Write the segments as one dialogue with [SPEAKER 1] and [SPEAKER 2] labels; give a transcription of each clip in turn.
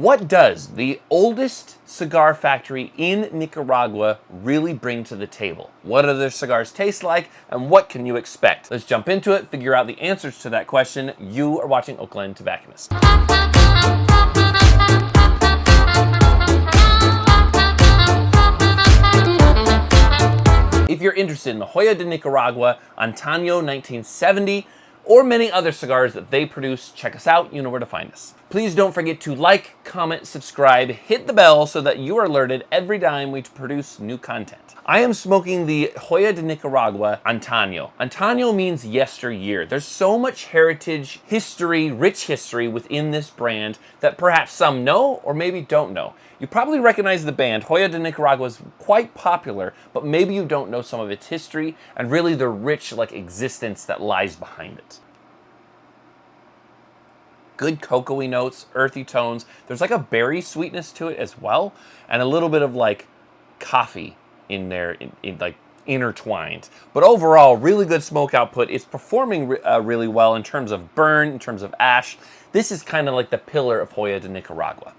[SPEAKER 1] What does the oldest cigar factory in Nicaragua really bring to the table? What do their cigars taste like, and what can you expect? Let's jump into it, figure out the answers to that question. You are watching Oakland Tobacconist. If you're interested in the Joya De Nicaragua, Antaño 1970, or many other cigars that they produce, check us out. You know where to find us. Please don't forget to like, comment, subscribe, hit the bell so that you are alerted every time we produce new content. I am smoking the Joya De Nicaragua Antaño. Antaño means yesteryear. There's so much heritage, history, rich history within this brand that perhaps some know or maybe don't know. You probably recognize the band. Joya De Nicaragua is quite popular, but maybe you don't know some of its history and really the rich existence that lies behind it. Good cocoa-y notes, earthy tones. There's a berry sweetness to it as well, and a little bit of coffee in there, intertwined. But overall, really good smoke output. It's performing really well in terms of burn, in terms of ash. This is kind of like the pillar of Joya De Nicaragua.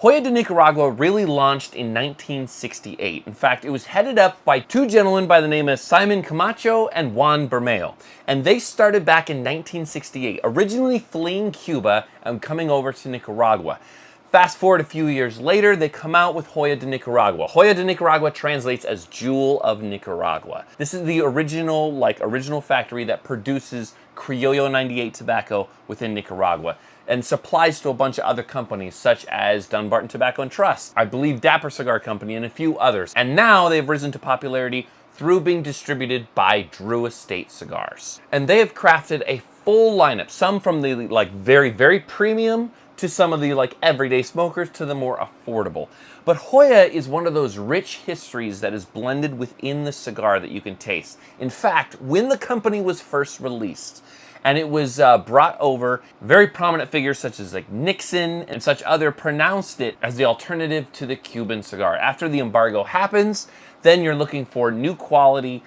[SPEAKER 1] Joya De Nicaragua really launched in 1968. In fact, it was headed up by two gentlemen by the name of Simon Camacho and Juan Bermeo. And they started back in 1968, originally fleeing Cuba and coming over to Nicaragua. Fast forward a few years later, they come out with Joya De Nicaragua. Joya De Nicaragua translates as Jewel of Nicaragua. This is the original factory that produces Criollo 98 tobacco within Nicaragua and supplies to a bunch of other companies such as Dunbarton Tobacco and Trust, I believe Dapper Cigar Company, and a few others. And now they've risen to popularity through being distributed by Drew Estate Cigars. And they have crafted a full lineup, some from the very, very premium to some of the everyday smokers to the more affordable. But Joya is one of those rich histories that is blended within the cigar that you can taste. In fact, when the company was first released, and it was brought over, very prominent figures such as Nixon and such other pronounced it as the alternative to the Cuban cigar. After the embargo happens, then you're looking for new quality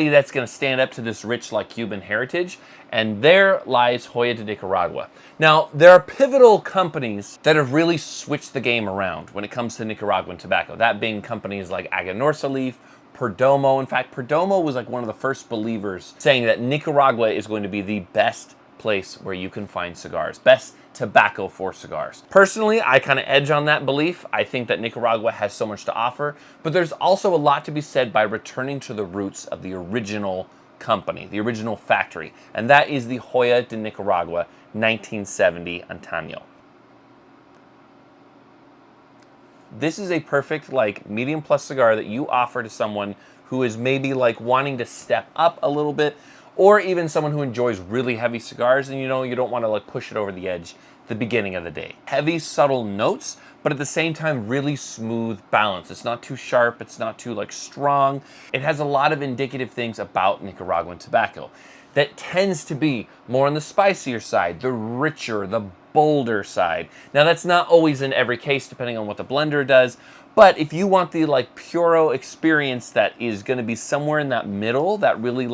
[SPEAKER 1] that's going to stand up to this rich Cuban heritage, and there lies Joya De Nicaragua. Now, there are pivotal companies that have really switched the game around when it comes to Nicaraguan tobacco, that being companies like Aganorsa Leaf, Perdomo. In fact, Perdomo was one of the first believers saying that Nicaragua is going to be the best place where you can find cigars, best tobacco for cigars. Personally, I kind of edge on that belief. I think that Nicaragua has so much to offer, but there's also a lot to be said by returning to the roots of the original company, the original factory, and that is the Joya De Nicaragua 1970 Antaño. This is a perfect medium plus cigar that you offer to someone who is maybe wanting to step up a little bit, or even someone who enjoys really heavy cigars and you don't want to push it over the edge at the beginning of the day. Heavy, subtle notes, but at the same time really smooth balance. It's not too sharp, it's not too strong. It has a lot of indicative things about Nicaraguan tobacco that tends to be more on the spicier side, the richer, the bolder side. Now that's not always in every case depending on what the blender does, but if you want the puro experience that is going to be somewhere in that middle, that really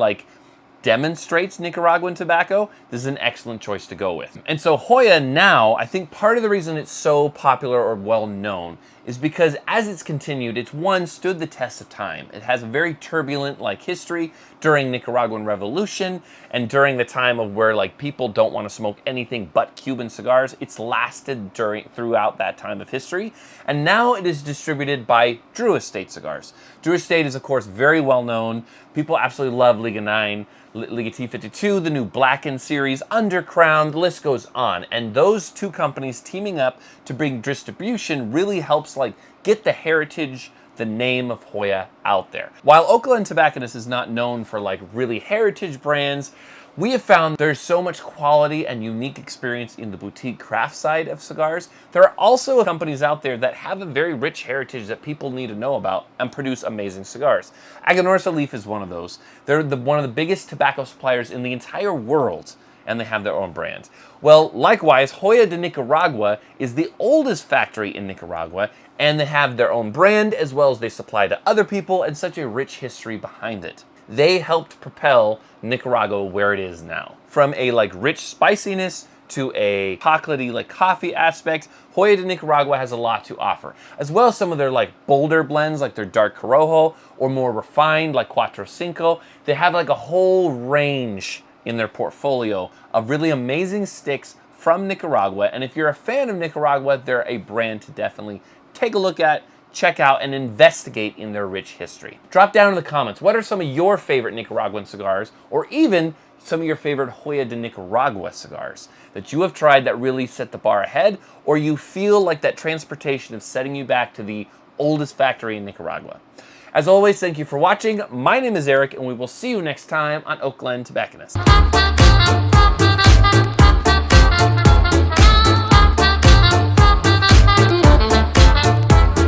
[SPEAKER 1] demonstrates Nicaraguan tobacco, this is an excellent choice to go with. And so Joya now, I think part of the reason it's so popular or well known is because as it's continued, it's stood the test of time. It has a very turbulent history during Nicaraguan Revolution and during the time of where people don't want to smoke anything but Cuban cigars. It's lasted throughout that time of history, and now it is distributed by Drew Estate Cigars. Drew Estate is of course very well known. People absolutely love Liga 9, Liga T52, the new Blackened series, Undercrown, the list goes on. And those two companies teaming up to bring distribution really helps get the heritage, the name of Joya out there. While Oakland Tobacconist is not known for really heritage brands, we have found there's so much quality and unique experience in the boutique craft side of cigars. There are also companies out there that have a very rich heritage that people need to know about and produce amazing cigars. Aganorsa Leaf is one of those. They're one of the biggest tobacco suppliers in the entire world, and they have their own brand. Well, likewise, Joya De Nicaragua is the oldest factory in Nicaragua, and they have their own brand as well as they supply to other people and such a rich history behind it. They helped propel Nicaragua where it is now. From a rich spiciness to a chocolatey like coffee aspect, Joya De Nicaragua has a lot to offer, as well as some of their like bolder blends like their dark Corojo or more refined like Cuatro Cinco. They have like a whole range in their portfolio of really amazing sticks from Nicaragua, and if you're a fan of Nicaragua, they're a brand to definitely take a look at, check out, and investigate in their rich history. Drop down in the comments, what are some of your favorite Nicaraguan cigars, or even some of your favorite Joya De Nicaragua cigars that you have tried that really set the bar ahead, or you feel like that transportation of setting you back to the oldest factory in Nicaragua. As always, thank you for watching. My name is Eric, and we will see you next time on Oak Glen Tobacconist.